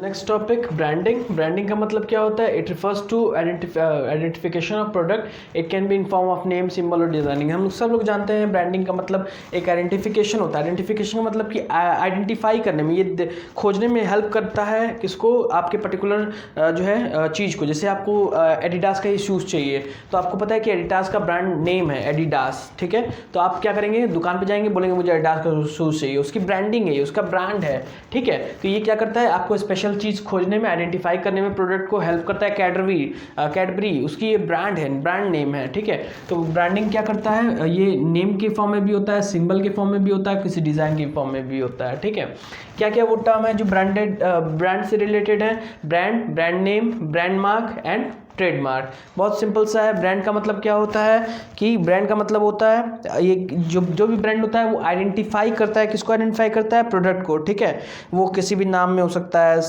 Next topic branding. Branding का मतलब क्या होता है? It refers to identification of product. It can be in form of name, symbol और डिजाइनिंग। हम सब लोग जानते हैं ब्रांडिंग का मतलब एक आइडेंटिफिकेशन होता है। आइडेंटिफिकेशन का मतलब कि आइडेंटिफाई करने में, ये खोजने में हेल्प करता है किसको? आपके पर्टिकुलर जो है चीज़ को। जैसे आपको एडिडास का ये शूज़ चाहिए तो आपको पता है कि एडिडास का ब्रांड नेम है एडिडास, ठीक है? तो आप क्या करेंगे? दुकान पे जाएंगे, बोलेंगे मुझे एडिडास का शूज़ चाहिए, उसकी ब्रांडिंग है, उसका ब्रांड है, ठीक है? तो ये क्या करता है? आपको स्पेशल चीज़ खोजने में, आइडेंटिफाई करने में प्रोडक्ट को हेल्प करता है। कैडबरी उसकी ये ब्रांड है, ब्रांड नेम है, ठीक है? तो ब्रांडिंग क्या करता है? ये नेम के फॉर्म में भी होता है, सिंबल के फॉर्म में भी होता है, किसी डिज़ाइन के फॉर्म में भी होता है, ठीक है? क्या क्या वो टर्म है जो ब्रांड से रिलेटेड है? Brand name, brand mark and trademark. बहुत सिंपल सा है। ब्रांड का मतलब क्या होता है कि ब्रांड का मतलब होता है ये जो भी ब्रांड होता है वो आइडेंटिफाई करता है, किसको आइडेंटिफाई करता है? प्रोडक्ट को, ठीक है? वो किसी भी नाम में हो सकता है,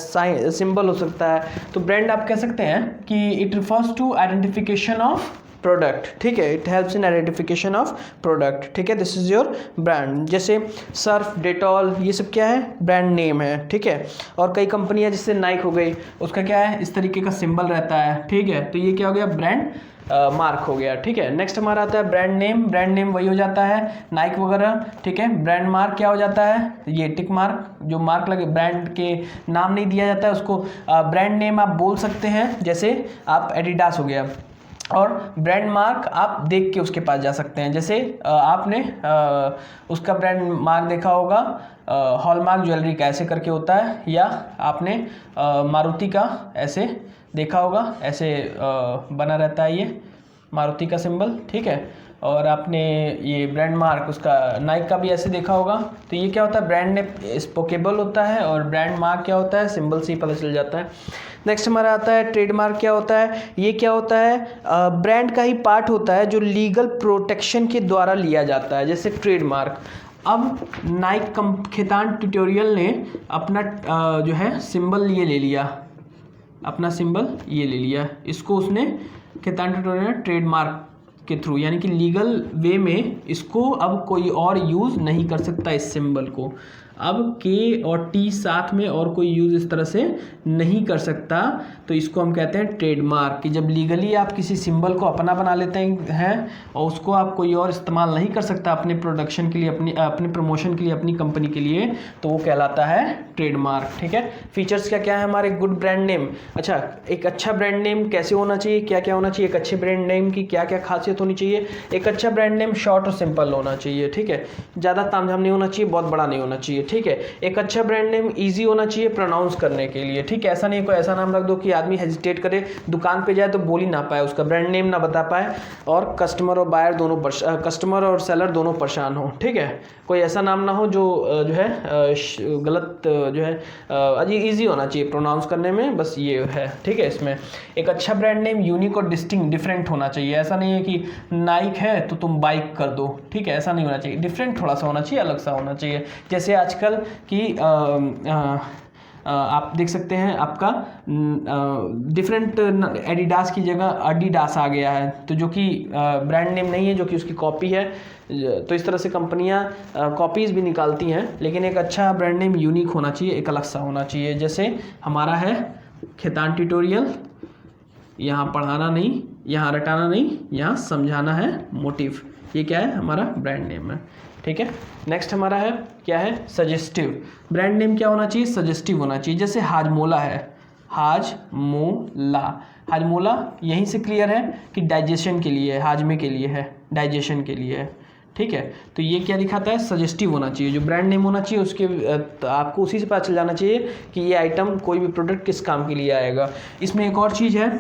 सिंबल हो सकता है। तो ब्रांड आप कह सकते हैं कि it refers to identification of product, ठीक है? It helps in identification of product, ठीक है? This is your brand. जैसे सर्फ, डेटॉल, ये सब क्या है? ब्रांड नेम है, ठीक है? और कई कंपनियां जैसे नाइक हो गई, उसका क्या है? इस तरीके का सिंबल रहता है, ठीक है? तो ये क्या हो गया? ब्रांड मार्क हो गया, ठीक है? नेक्स्ट हमारा आता है ब्रांड नेम। ब्रांड नेम वही हो जाता है नाइक वगैरह, ठीक है? ब्रांड मार्क क्या हो जाता है? ये टिक मार्क, जो मार्क लगे, ब्रांड के नाम नहीं दिया जाता है उसको ब्रांड नेम आप बोल सकते हैं। जैसे आप एडिडास हो गया, और ब्रांड मार्क आप देख के उसके पास जा सकते हैं। जैसे आपने उसका ब्रांड मार्क देखा होगा, हॉलमार्क ज्वेलरी का ऐसे करके होता है, या आपने मारुति का ऐसे देखा होगा, ऐसे बना रहता है ये मारुति का सिंबल, ठीक है? और आपने ये ब्रांड मार्क उसका नाइक का भी ऐसे देखा होगा। तो ये क्या होता है? ब्रांड ने स्पोकेबल होता है, और ब्रांड मार्क क्या होता है? सिंबल से ही पता चल जाता है। नेक्स्ट हमारा आता है ट्रेडमार्क। क्या होता है? ये क्या होता है? ब्रांड का ही पार्ट होता है जो लीगल प्रोटेक्शन के द्वारा लिया जाता है, जैसे ट्रेडमार्क। अब नाइक खेतान ट्यूटोरियल ने अपना जो है सिंबल ये ले लिया, अपना सिंबल ये ले लिया, इसको उसने खेतान ट्यूटोरियल ने ट्रेडमार्क के थ्रू, यानी कि लीगल वे में इसको अब कोई और यूज़ नहीं कर सकता इस सिंबल को। अब के और टी साथ में और कोई यूज़ इस तरह से नहीं कर सकता। तो इसको हम कहते हैं ट्रेडमार्क, कि जब लीगली आप किसी सिंबल को अपना बना लेते हैं और उसको आप कोई और इस्तेमाल नहीं कर सकता अपने प्रोडक्शन के लिए, अपने प्रमोशन के लिए, अपनी कंपनी के लिए, तो वो कहलाता है ट्रेडमार्क, ठीक है? फीचर्स क्या क्या है हमारे गुड ब्रांड नेम? अच्छा, एक अच्छा ब्रांड नेम कैसे होना चाहिए, क्या क्या होना चाहिए? एक अच्छे ब्रांड नेम की क्या क्या खासियत होनी चाहिए? एक अच्छा ब्रांड नेम शॉर्ट और सिंपल होना चाहिए, ठीक है? ज़्यादा तामझाम नहीं होना चाहिए, बहुत बड़ा नहीं होना चाहिए, ठीक है? एक अच्छा ब्रांड नेम इजी होना चाहिए प्रोनाउंस करने के लिए, ठीक है? ऐसा नहीं कोई ऐसा नाम रख दो कि आदमी हेजिटेट करे, दुकान पे जाए तो बोल ही ना पाए, उसका ब्रांड नेम ना बता पाए, और कस्टमर और बायर दोनों कस्टमर और सेलर दोनों परेशान हो, ठीक है? कोई ऐसा नाम ना हो जो जो है गलत जो है अजी ईजी होना चाहिए प्रोनाउंस करने में, बस ये है, ठीक है? इसमें एक अच्छा ब्रांड नेम यूनिक और डिस्टिंक्ट, डिफरेंट होना चाहिए। ऐसा नहीं है कि नाइक है तो तुम बाइक कर दो, ठीक है? ऐसा नहीं होना चाहिए, डिफरेंट थोड़ा सा होना चाहिए, अलग सा होना चाहिए। जैसे आजकल कि आप देख सकते हैं आपका डिफरेंट एडिडास की जगह अडिडास आ गया है, तो जो कि ब्रांड नेम नहीं है, जो कि उसकी कॉपी है। तो इस तरह से कंपनियां कॉपीज़ भी निकालती हैं, लेकिन एक अच्छा ब्रांड नेम यूनिक होना चाहिए, एक अलग सा होना चाहिए। जैसे हमारा है खेतान ट्यूटोरियल, यहाँ पढ़ाना नहीं, यहाँ रटाना नहीं, यहाँ समझाना है मोटिव। ये क्या है? हमारा ब्रांड नेम है, ठीक है? नेक्स्ट हमारा है क्या है? सजेस्टिव। ब्रांड नेम क्या होना चाहिए? सजेस्टिव होना चाहिए। जैसे हाजमोला है, हाजमोला, हाजमोला यहीं से क्लियर है कि डाइजेशन के लिए है, हाजमे के लिए है, डाइजेशन के लिए है, ठीक है? तो ये क्या दिखाता है? सजेस्टिव होना चाहिए। जो ब्रांड नेम होना चाहिए उसके तो आपको उसी से पता चल जाना चाहिए कि ये आइटम, कोई भी प्रोडक्ट किस काम के लिए आएगा। इसमें एक और चीज़ है,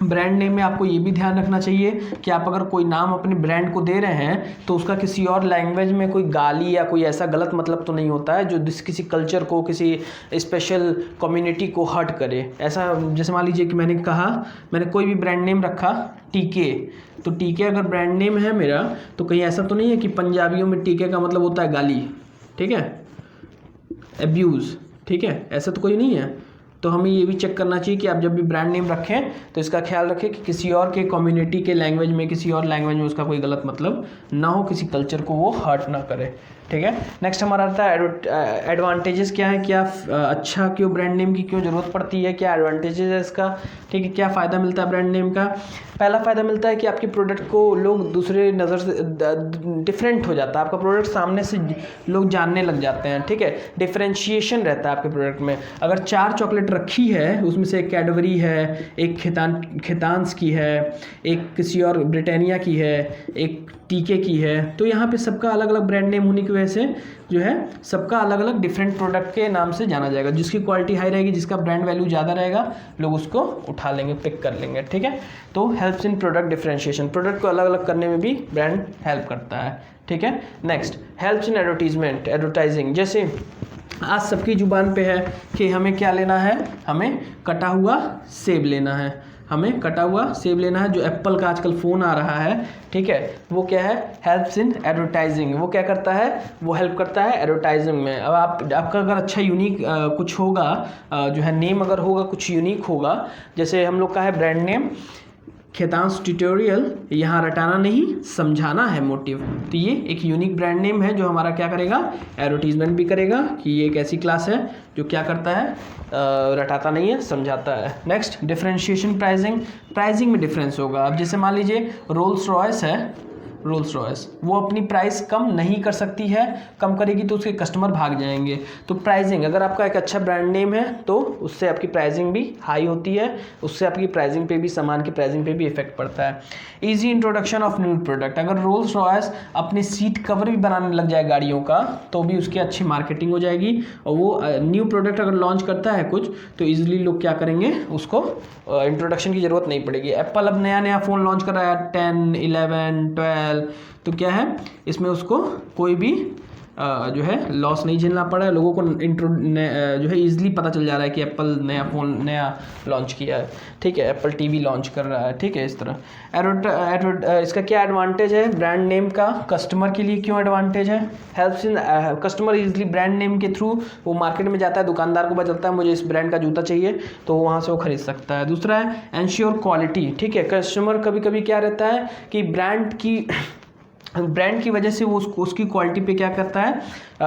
ब्रांड नेम में आपको ये भी ध्यान रखना चाहिए कि आप अगर कोई नाम अपने ब्रांड को दे रहे हैं तो उसका किसी और लैंग्वेज में कोई गाली या कोई ऐसा गलत मतलब तो नहीं होता है जो किसी कल्चर को, किसी स्पेशल कम्युनिटी को हर्ट करे। ऐसा जैसे मान लीजिए कि मैंने कहा, मैंने कोई भी ब्रांड नेम रखा टीके, तो टीके अगर ब्रांड नेम है मेरा, तो कहीं ऐसा तो नहीं है कि पंजाबियों में टीके का मतलब होता है गाली, ठीक है? एब्यूज़, ठीक है? ऐसा तो कोई नहीं है। तो हमें ये भी चेक करना चाहिए कि आप जब भी ब्रांड नेम रखें तो इसका ख्याल रखें कि किसी और के कम्युनिटी के लैंग्वेज में, किसी और लैंग्वेज में उसका कोई गलत मतलब ना हो, किसी कल्चर को वो हर्ट ना करे। ठीक है। नेक्स्ट हमारा आता है एडवांटेजेस क्या है, क्या अच्छा क्यों ब्रांड नेम की क्यों ज़रूरत पड़ती है, क्या एडवांटेजेस है इसका, ठीक है, क्या फ़ायदा मिलता है ब्रांड नेम का। पहला फ़ायदा मिलता है कि आपकी प्रोडक्ट को लोग दूसरे नज़र से डिफरेंट हो जाता है, आपका प्रोडक्ट सामने से लोग जानने लग जाते हैं, ठीक है, डिफरेंशिएशन रहता है आपके प्रोडक्ट में। अगर 4 चॉकलेट रखी है, उसमें से एक कैडबरी है, एक खेतांस की है, एक किसी और ब्रिटानिया की है, एक टीके की है, तो यहाँ पे सबका अलग अलग ब्रांड नेम होने की वजह से जो है सबका अलग अलग डिफरेंट प्रोडक्ट के नाम से जाना जाएगा। जिसकी क्वालिटी हाई रहेगी, जिसका ब्रांड वैल्यू ज़्यादा रहेगा, लोग उसको उठा लेंगे, पिक कर लेंगे, ठीक है। तो helps in product differentiation, product को अलग अलग करने में भी ब्रांड हेल्प करता है, ठीक है। Next helps in advertisement, advertising. जैसे आज सबकी जुबान पे है कि हमें क्या लेना है, हमें कटा हुआ सेब लेना है, हमें कटा हुआ सेब लेना है। जो एप्पल का आजकल फ़ोन आ रहा है, ठीक है, वो क्या है, हेल्प्स इन एडवर्टाइजिंग। वो क्या करता है, वो हेल्प करता है एडवर्टाइजिंग में। अब आपका अगर अच्छा यूनिक कुछ होगा, जो है नेम अगर होगा कुछ यूनिक होगा, जैसे हम लोग का है ब्रांड नेम खेतांस ट्यूटोरियल, यहाँ रटाना नहीं समझाना है मोटिव, तो ये एक यूनिक ब्रांड नेम है जो हमारा क्या करेगा, एडवर्टीजमेंट भी करेगा कि ये एक ऐसी क्लास है जो क्या करता है, रटाता नहीं है, समझाता है। नेक्स्ट डिफरेंशिएशन प्राइसिंग, प्राइसिंग में डिफरेंस होगा। अब जैसे मान लीजिए रोल्स रॉयस है, रोल्स रॉयस वो अपनी प्राइस कम नहीं कर सकती है, कम करेगी तो उसके कस्टमर भाग जाएंगे। तो प्राइसिंग, अगर आपका एक अच्छा ब्रांड नेम है तो उससे आपकी प्राइसिंग भी हाई होती है, उससे आपकी प्राइसिंग पे भी, सामान की प्राइसिंग पे भी इफेक्ट पड़ता है। Easy introduction of new product, अगर रोल्स रॉयस अपनी सीट कवर भी बनाने लग जाए गाड़ियों का तो भी उसकी अच्छी मार्केटिंग हो जाएगी, और वो न्यू प्रोडक्ट अगर लॉन्च करता है कुछ तो ईजिली लोग क्या करेंगे, उसको इंट्रोडक्शन की ज़रूरत नहीं पड़ेगी। एप्पल अब नया नया फ़ोन लॉन्च कर रहा है 10, 11, 12, तो क्या है इसमें उसको कोई भी जो है लॉस नहीं झेलना पड़ा है, लोगों को जो है ईजिली पता चल जा रहा है कि एप्पल नया फ़ोन नया लॉन्च किया है, ठीक है, एप्पल टीवी लॉन्च कर रहा है, ठीक है। इस तरह इसका क्या एडवांटेज है ब्रांड नेम का, कस्टमर के लिए क्यों एडवांटेज है, helps in customer easily, brand name के थ्रू वो मार्केट में जाता है, दुकानदार को पता चलता है मुझे इस ब्रांड का जूता चाहिए तो वहाँ से वो खरीद सकता है। दूसरा है एंश्योर क्वालिटी, ठीक है, कस्टमर कभी कभी क्या रहता है कि ब्रांड की वजह से वो उसकी क्वालिटी पे क्या करता है,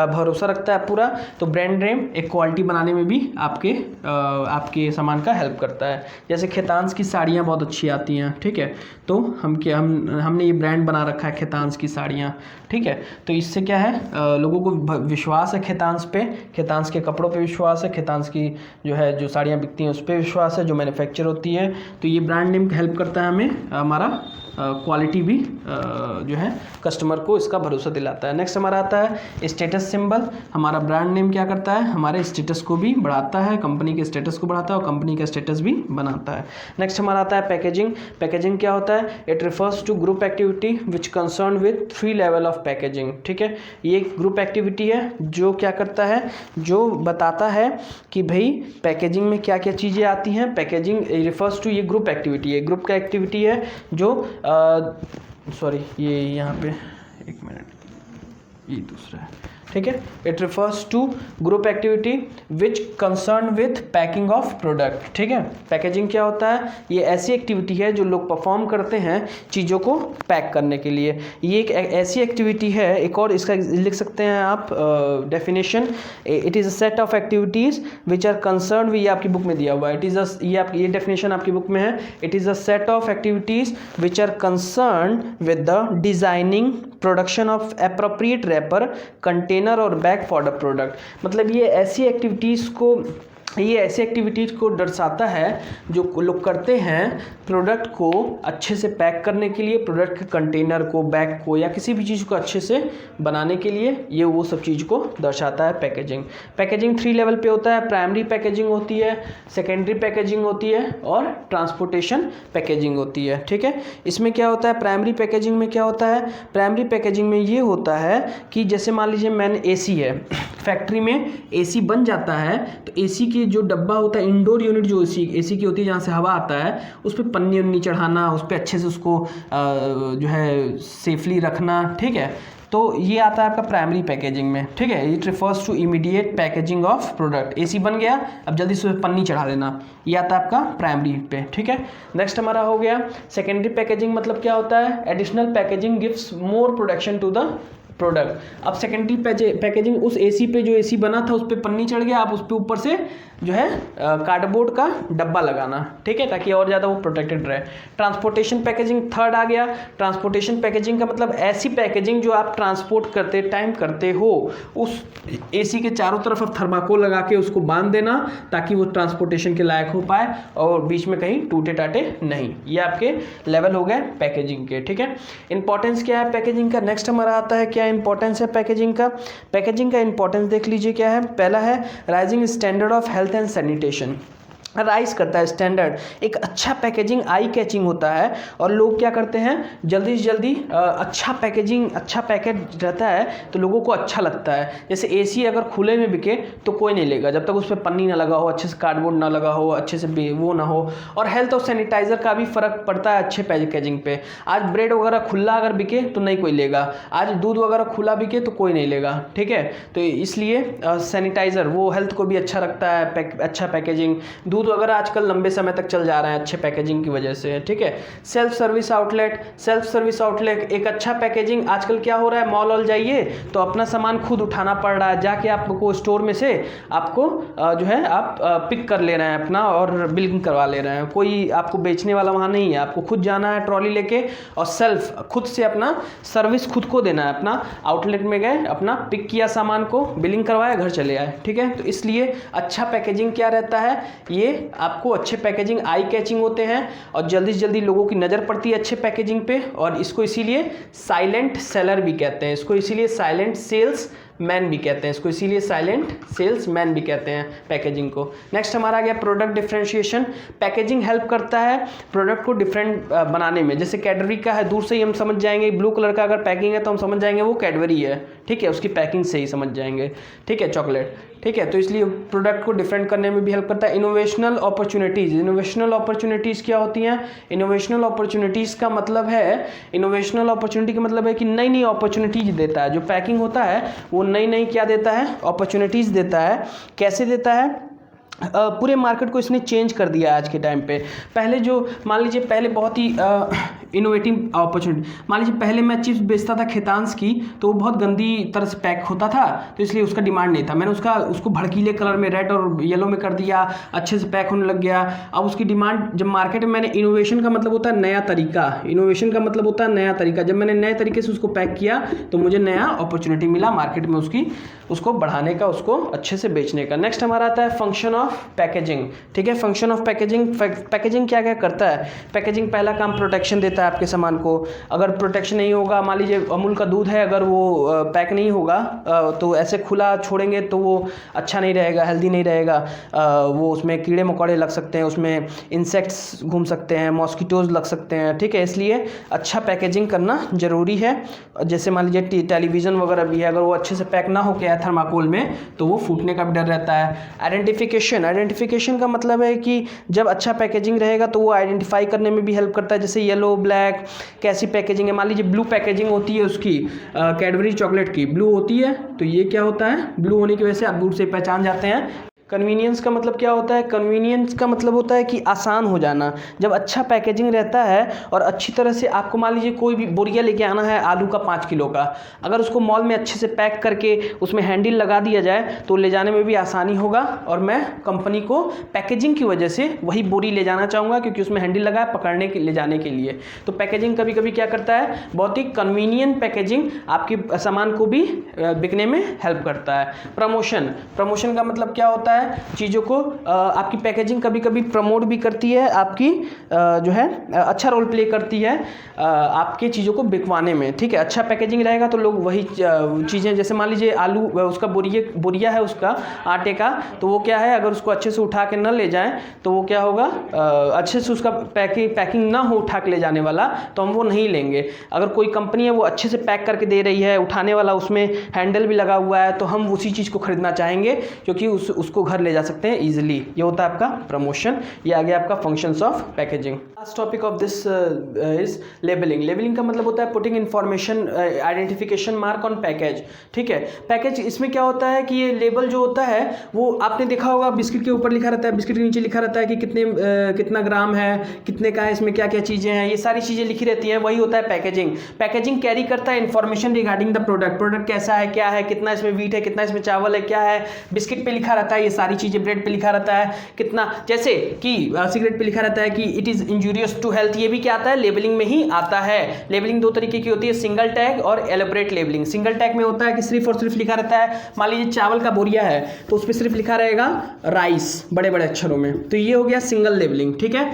भरोसा रखता है पूरा, तो ब्रांड नेम एक क्वालिटी बनाने में भी आपके सामान का हेल्प करता है। जैसे खेतांस की साड़ियाँ बहुत अच्छी आती हैं, ठीक है, तो हमने ये ब्रांड बना रखा है खेतांस की साड़ियाँ, ठीक है, तो इससे क्या है, लोगों को विश्वास है खेतांस पे, खेतांस के कपड़ों पे विश्वास है, खेतांस की जो साड़ियाँ बिकती हैं उस पर विश्वास है, जो मैन्युफैक्चर होती है, तो ये ब्रांड नेम हेल्प करता है हमें, हमारा क्वालिटी भी जो है कस्टमर को इसका भरोसा दिलाता है। नेक्स्ट हमारा आता है स्टेटस सिंबल, हमारा ब्रांड नेम क्या करता है, हमारे स्टेटस को भी बढ़ाता है, कंपनी के स्टेटस को बढ़ाता है और कंपनी का स्टेटस भी बनाता है। नेक्स्ट हमारा आता है पैकेजिंग, पैकेजिंग क्या होता है, it refers to group activity which concern with 3 level of packaging, ठीक है, ये एक ग्रुप एक्टिविटी है जो क्या करता है, जो बताता है कि भाई पैकेजिंग में क्या क्या चीज़ें आती हैं। पैकेजिंग रिफर्स टू, ये ग्रुप एक्टिविटी है, ग्रुप का एक्टिविटी है जो सॉरी ये यहाँ पे एक मिनट, ये दूसरा है, ठीक है, it refers to group activity which concern with packing of product, ठीक है। पैकेजिंग क्या होता है, ये ऐसी एक्टिविटी है जो लोग परफॉर्म करते हैं चीज़ों को पैक करने के लिए, ये एक ऐसी एक्टिविटी है। एक और इसका लिख सकते हैं आप definition, it is a set of activities which are concern, ये आपकी बुक में दिया हुआ है, इट इज़ ये डेफिनेशन आपकी बुक में है, it is a set of activities which are concern with the designing, production of appropriate wrapper, container और बैग फॉर द प्रोडक्ट। मतलब ये ऐसी एक्टिविटीज़ को दर्शाता है जो लोग करते हैं प्रोडक्ट को अच्छे से पैक करने के लिए, प्रोडक्ट के कंटेनर को, बैग को या किसी भी चीज़ को अच्छे से बनाने के लिए, ये वो सब चीज़ को दर्शाता है पैकेजिंग। पैकेजिंग 3 लेवल पे होता है, प्राइमरी पैकेजिंग होती है, सेकेंडरी पैकेजिंग होती है और ट्रांसपोर्टेशन पैकेजिंग होती है, ठीक है। इसमें क्या होता है, प्राइमरी पैकेजिंग में क्या होता है, प्राइमरी पैकेजिंग में ये होता है कि जैसे मान लीजिए मैंने एसी है, फैक्ट्री में एसी बन जाता है, तो एसी की जो डब्बा होता है, इंडोर यूनिट जो एसी की होती है जहाँ से हवा आता है, उस पर पन्नी उन्नी चढ़ाना, उस पर अच्छे से उसको जो है सेफली रखना, ठीक है, तो ये आता है आपका प्राइमरी पैकेजिंग में, ठीक है। It refers to immediate packaging of product, एसी बन गया अब जल्दी से पन्नी चढ़ा देना, ये आता है आपका प्राइमरी पे, ठीक है। नेक्स्ट हमारा हो गया सेकेंडरी पैकेजिंग, मतलब क्या होता है, additional packaging gives more production to the product. अब सेकेंडरी पैकेजिंग, उस एसी पे जो एसी बना था उस पर पन्नी चढ़ गया, आप उस पर ऊपर से जो है कार्डबोर्ड का डब्बा लगाना, ठीक है, ताकि और ज़्यादा वो प्रोटेक्टेड रहे। ट्रांसपोर्टेशन पैकेजिंग थर्ड आ गया। ट्रांसपोर्टेशन पैकेजिंग का मतलब ऐसी पैकेजिंग जो आप ट्रांसपोर्ट करते टाइम करते हो, उस एसी के चारों तरफ आप थर्माकोल लगा के उसको बांध देना ताकि वो ट्रांसपोर्टेशन के लायक हो पाए और बीच में कहीं टूटे टाटे नहीं। ये आपके लेवल हो गए पैकेजिंग के, ठीक है। इंपॉर्टेंस क्या है पैकेजिंग का, नेक्स्ट हमारा आता है क्या इंपॉर्टेंस है पैकेजिंग का। पैकेजिंग का इंपॉर्टेंस देख लीजिए क्या है। पहला है rising standard of health and sanitation, rise करता है स्टैंडर्ड। एक अच्छा पैकेजिंग आई कैचिंग होता है और लोग क्या करते हैं जल्दी से जल्दी अच्छा पैकेजिंग, अच्छा पैकेट रहता है तो लोगों को अच्छा लगता है। जैसे एसी अगर खुले में बिके तो कोई नहीं लेगा जब तक उस पर पन्नी ना लगा हो, अच्छे से कार्डबोर्ड ना लगा हो, अच्छे से वो ना हो। और हेल्थ और सैनिटाइज़र का भी फ़र्क पड़ता है अच्छे पैकेजिंग पे। आज ब्रेड वगैरह खुला अगर बिके तो नहीं कोई लेगा, आज दूध वगैरह खुला बिके तो कोई नहीं लेगा, ठीक है। तो इसलिए सैनिटाइज़र वो हेल्थ को भी अच्छा रखता है, अच्छा पैकेजिंग। दूध वगैरह आजकल लंबे समय तक चल जा रहे हैं अच्छे पैकेजिंग की वजह से, ठीक है। सेल्फ सर्विस आउटलेट एक अच्छा पैकेजिंग। आजकल क्या हो रहा है, मॉल जाइए तो अपना सामान खुद उठाना पड़ रहा है, जाके आपको स्टोर में से आपको जो है आप पिक कर ले रहे हैं अपना और बिलिंग करवा ले रहे हैं। कोई आपको बेचने वाला वहाँ नहीं है, आपको खुद जाना है ट्रॉली लेके और सेल्फ खुद से अपना सर्विस खुद को देना है। अपना आउटलेट में गए, अपना पिक किया सामान को, बिलिंग करवाया, घर चले आए, ठीक है। तो इसलिए अच्छा पैकेजिंग क्या रहता है, ये आपको अच्छे पैकेजिंग आई कैचिंग होते हैं और जल्दी से जल्दी लोगों की नज़र पड़ती है अच्छे पैकेजिंग पे। और इसको इसीलिए साइलेंट सेलर भी कहते हैं, इसको इसीलिए साइलेंट सेल्स मैन भी कहते हैं, इसको इसीलिए साइलेंट सेल्स मैन भी कहते हैं पैकेजिंग को। नेक्स्ट हमारा आ गया प्रोडक्ट डिफरेंशिएशन। पैकेजिंग हेल्प करता है प्रोडक्ट को डिफरेंट बनाने में। जैसे कैडबरी का है, दूर से ही हम समझ जाएंगे, ब्लू कलर का अगर पैकिंग है तो हम समझ जाएंगे वो कैडबरी है, ठीक है, उसकी पैकिंग से ही समझ जाएंगे, ठीक है, चॉकलेट, ठीक है। तो इसलिए प्रोडक्ट को डिफरेंट करने में भी हेल्प करता है। इनोवेशनल अपॉर्चुनिटीज़ क्या होती हैं, इनोवेशनल अपॉर्चुनिटीज़ का मतलब है, इनोवेशनल अपॉर्चुनिटी का मतलब है कि नई नई अपॉर्चुनिटीज़ देता है। जो पैकिंग होता है वो नई नई क्या देता है, अपॉर्चुनिटीज़ देता है। कैसे देता है, पूरे मार्केट को इसने चेंज कर दिया आज के टाइम पे। पहले जो मान लीजिए पहले बहुत ही इनोवेटिव अपॉर्चुनिटी, मान लीजिए पहले मैं चिप्स बेचता था खेतांस की, तो वो बहुत गंदी तरह से पैक होता था तो इसलिए उसका डिमांड नहीं था। मैंने उसको भड़कीले कलर में रेड और येलो में कर दिया, अच्छे से पैक होने लग गया। अब उसकी डिमांड जब मार्केट में, मैंने इनोवेशन का मतलब होता है नया तरीका, इनोवेशन का मतलब होता है नया तरीका। जब मैंने नए तरीके से उसको पैक किया तो मुझे नया अपॉर्चुनिटी मिला मार्केट में उसको बढ़ाने का, उसको अच्छे से बेचने का। नेक्स्ट हमारा आता है फंक्शन ऑफ पैकेजिंग, ठीक है। फंक्शन ऑफ पैकेजिंग क्या क्या करता है। पैकेजिंग पहला काम प्रोटेक्शन देता है आपके सामान को। अगर प्रोटेक्शन नहीं होगा, मान लीजिए अमूल का दूध है, अगर वो पैक नहीं होगा तो ऐसे खुला छोड़ेंगे तो वो अच्छा नहीं रहेगा, हेल्दी नहीं रहेगा। वो उसमें कीड़े मकोड़े लग सकते हैं, उसमें इंसेक्ट्स घूम सकते हैं, मॉस्किटोज लग सकते हैं, ठीक है। इसलिए अच्छा पैकेजिंग करना ज़रूरी है। जैसे मान लीजिए टेलीविज़न वगैरह भी है, अगर वो अच्छे से पैक ना हो के थर्माकोल में तो वो फूटने का भी डर रहता है। आइडेंटिफिकेशन का मतलब है कि जब अच्छा पैकेजिंग रहेगा तो वो आइडेंटिफाई करने में भी हेल्प करता है। जैसे येलो, ब्लैक, कैसी पैकेजिंग है। मान लीजिए ब्लू पैकेजिंग होती है उसकी, कैडबरी चॉकलेट की ब्लू होती है, तो ये क्या होता है, ब्लू होने की वजह से आप दूर से पहचान जाते हैं। कन्वीनियंस का मतलब क्या होता है, कन्वीनियंस का मतलब होता है कि आसान हो जाना। जब अच्छा पैकेजिंग रहता है और अच्छी तरह से, आपको मान लीजिए कोई भी बोरिया लेके आना है आलू का 5 किलो का, अगर उसको मॉल में अच्छे से पैक करके उसमें हैंडल लगा दिया जाए तो ले जाने में भी आसानी होगा। और मैं कंपनी को पैकेजिंग की वजह से वही बोरी ले जाना चाहूँगा क्योंकि उसमें हैंडल लगा है पकड़ने के ले जाने के लिए। तो पैकेजिंग कभी कभी क्या करता है, बहुत ही कन्वीनियंट पैकेजिंग आपके सामान को भी बिकने में हेल्प करता है। प्रमोशन का मतलब क्या होता है, चीज़ों को आपकी पैकेजिंग कभी कभी प्रमोट भी करती है, आपकी जो है अच्छा रोल प्ले करती है आपके चीज़ों को बिकवाने में, ठीक है। अच्छा पैकेजिंग रहेगा तो लोग वही चीज़ें, जैसे मान लीजिए आलू, उसका बोरिया है उसका आटे का, तो वो क्या है, अगर उसको अच्छे से उठा के न ले जाएं तो वो क्या होगा, अच्छे से उसका पैकिंग ना हो उठा के ले जाने वाला, तो हम वो नहीं लेंगे। अगर कोई कंपनी है वो अच्छे से पैक करके दे रही है, उठाने वाला उसमें हैंडल भी लगा हुआ है, तो हम उसी चीज़ को खरीदना चाहेंगे क्योंकि उसको घर ले जा सकते हैं ईजिली। ये होता है आपका प्रमोशन। ये आ गया आपका functions of packaging. Last topic of this is labelling. Labelling का मतलब होता है putting information identification mark on package. ठीक है, पैकेज इसमें क्या होता है कि ये लेबल जो होता है वो आपने देखा होगा बिस्किट के ऊपर लिखा रहता है, बिस्किट के नीचे लिखा रहता है कि कितना ग्राम है, कितने का है, इसमें क्या क्या चीज़ें हैं, ये सारी चीज़ें लिखी रहती हैं। वही होता है पैकेजिंग। पैकेजिंग कैरी करता है information regarding the product. Product कैसा है, क्या है, कितना इसमें वीट है, कितना इसमें चावल है, क्या है। बिस्किट पे लिखा रहता है ये सारी चीज़ें, ब्रेड पे लिखा रहता है कितना, जैसे कि सिगरेट पे लिखा रहता है कि it is injurious to health. ये भी क्या आता है, लेबलिंग में ही आता है। लेबलिंग दो तरीके की होती है, सिंगल टैग और एलोबरेट लेबलिंग। सिंगल टैग में होता है कि सिर्फ और सिर्फ लिखा रहता है, मान लीजिए चावल का बोरिया है तो उस पर सिर्फ लिखा रहेगा राइस बड़े बड़े अक्षरों में, तो ये हो गया सिंगल लेबलिंग। ठीक है,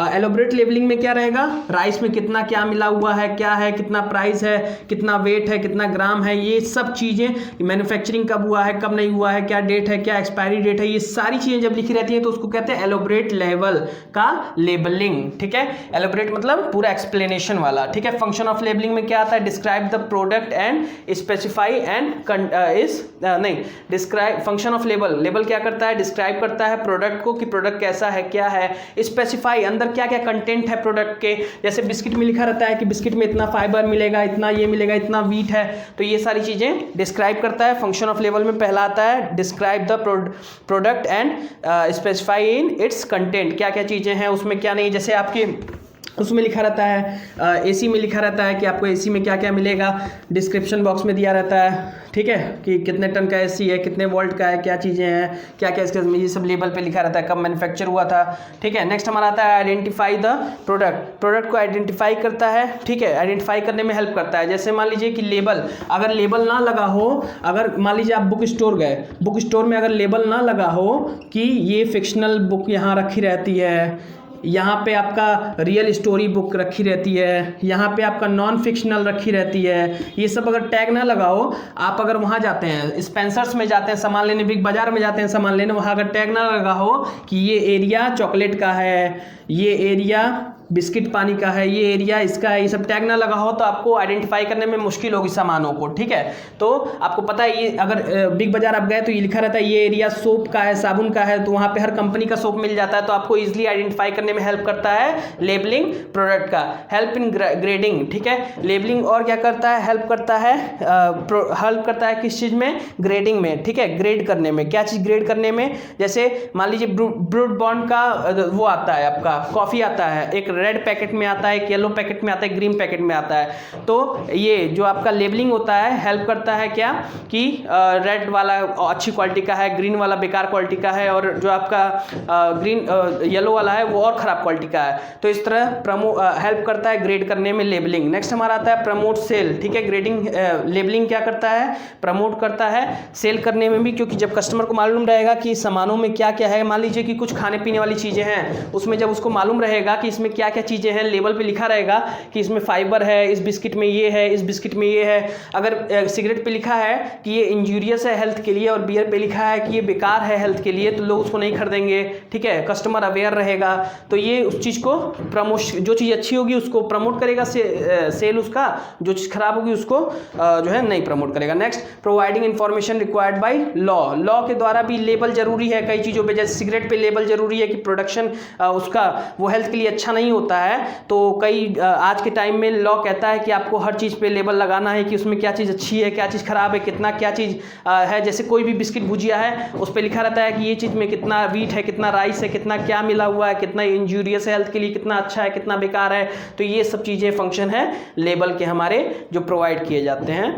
एलोबरेट लेबलिंग में क्या रहेगा, राइस में कितना क्या मिला हुआ है, क्या है, कितना प्राइस है, कितना वेट है, कितना ग्राम है, ये सब चीज़ें, मैन्युफैक्चरिंग कब हुआ है, कब नहीं हुआ है, क्या डेट है, क्या एक्सपायरी डेट है, ये सारी चीज़ें जब लिखी रहती है तो उसको कहते हैं एलोबरेट लेवल का लेबलिंग। ठीक है, एलोबरेट मतलब पूरा एक्सप्लेनेशन वाला। ठीक है, फंक्शन ऑफ लेबलिंग में क्या आता है, describe the product and specify and describe. Function of label, label क्या करता है, डिस्क्राइब करता है प्रोडक्ट को कि प्रोडक्ट कैसा है, क्या है। स्पेसिफाई, अंदर क्या क्या कंटेंट है प्रोडक्ट के, जैसे बिस्किट में लिखा रहता है कि बिस्किट में इतना फाइबर मिलेगा, इतना ये मिलेगा, इतना वीट है, तो ये सारी चीज़ें डिस्क्राइब करता है। फंक्शन ऑफ लेबल में पहला आता है describe the product and specify in its content, क्या क्या चीज़ें हैं उसमें, क्या नहीं। जैसे आपके उसमें लिखा रहता है एसी में लिखा रहता है कि आपको एसी में क्या क्या मिलेगा, डिस्क्रिप्शन बॉक्स में दिया रहता है। ठीक है, कि कितने टन का एसी है, कितने वोल्ट का है, क्या चीज़ें हैं, क्या क्या इसके, ये सब लेबल पे लिखा रहता है, कब मैन्युफैक्चर हुआ था। ठीक है, नेक्स्ट हमारा आता है आइडेंटिफाई द प्रोडक्ट। प्रोडक्ट को आइडेंटिफाई करता है। ठीक है, आइडेंटिफाई करने में हेल्प करता है। जैसे मान लीजिए कि लेबल, अगर लेबल ना लगा हो, अगर मान लीजिए आप बुक स्टोर गए, बुक स्टोर में अगर लेबल ना लगा हो कि ये फिक्शनल बुक यहाँ रखी रहती है, यहाँ पे आपका रियल स्टोरी बुक रखी रहती है, यहाँ पे आपका नॉन फिक्शनल रखी रहती है, ये सब अगर टैग ना लगाओ, आप अगर वहाँ जाते हैं स्पेंसर्स में जाते हैं सामान लेने, बिग बाज़ार में जाते हैं सामान लेने, वहाँ अगर टैग ना लगा हो कि ये एरिया चॉकलेट का है, ये एरिया बिस्किट पानी का है, ये एरिया इसका है, ये सब टैग ना लगा हो तो आपको आइडेंटिफाई करने में मुश्किल होगी सामानों को। ठीक है, तो आपको पता है ये अगर बिग बाजार आप गए तो ये लिखा रहता है ये एरिया सोप का है, साबुन का है, तो वहाँ पे हर कंपनी का सोप मिल जाता है, तो आपको इजीली आइडेंटिफाई करने में हेल्प करता है लेबलिंग प्रोडक्ट का। Help in grading. ठीक है, लेबलिंग और क्या करता है, हेल्प करता है, हेल्प करता है किस चीज़ में, ग्रेडिंग में। ठीक है, ग्रेड करने में, क्या चीज़ ग्रेड करने में, जैसे मान लीजिए ब्रूड बॉन्ड का वो आता है आपका कॉफ़ी आता है, एक रेड पैकेट में आता है, एक येलो पैकेट में आता है, ग्रीन पैकेट में आता है, तो ये जो आपका लेबलिंग होता है हेल्प करता है क्या कि रेड वाला अच्छी क्वालिटी का है, ग्रीन वाला बेकार क्वालिटी का है, और जो आपका येलो वाला है वो और ख़राब क्वालिटी का है। तो इस तरह हेल्प करता है ग्रेड करने में लेबलिंग। नेक्स्ट हमारा आता है प्रमोट सेल। ठीक है, ग्रेडिंग लेबलिंग क्या करता है, प्रमोट करता है सेल करने में भी, क्योंकि जब कस्टमर को मालूम रहेगा कि सामानों में क्या क्या है, मान लीजिए कि कुछ खाने पीने वाली चीज़ें हैं, उसमें जब उसको मालूम रहेगा कि इसमें क्या क्या चीज़ें हैं, लेबल पे लिखा रहेगा कि इसमें फाइबर है, इस बिस्किट में ये है, इस बिस्किट में ये है। अगर सिगरेट पे लिखा है कि ये इंजूरियस है हेल्थ के लिए और बियर पे लिखा है कि ये बेकार है हेल्थ के लिए, तो लोग उसको नहीं खरीदेंगे। ठीक है, कस्टमर अवेयर रहेगा, तो ये उस चीज़ को प्रमोशन, जो चीज़ अच्छी होगी उसको प्रमोट करेगा सेल उसका, जो चीज़ खराब होगी उसको जो है नहीं प्रमोट करेगा। Next, providing information required by law. Law के द्वारा भी लेबल जरूरी है कई चीज़ों पे, जैसे सिगरेट पे लेबल जरूरी है कि प्रोडक्शन उसका वो हेल्थ के लिए अच्छा नहीं होता है, तो कई आज के टाइम में लॉ कहता है कि आपको हर चीज़ पे लेबल लगाना है कि उसमें क्या चीज़ अच्छी है, क्या चीज़ खराब है, कितना क्या चीज़ है। जैसे कोई भी बिस्किट भुजिया है उस पर लिखा रहता है कि ये चीज़ में कितना वीट है, कितना राइस है, कितना क्या मिला हुआ है, कितना इंजूरियस है हेल्थ के लिए, कितना अच्छा है, कितना बेकार है। तो ये सब चीज़ें फंक्शन है लेबल के हमारे जो प्रोवाइड किए जाते हैं।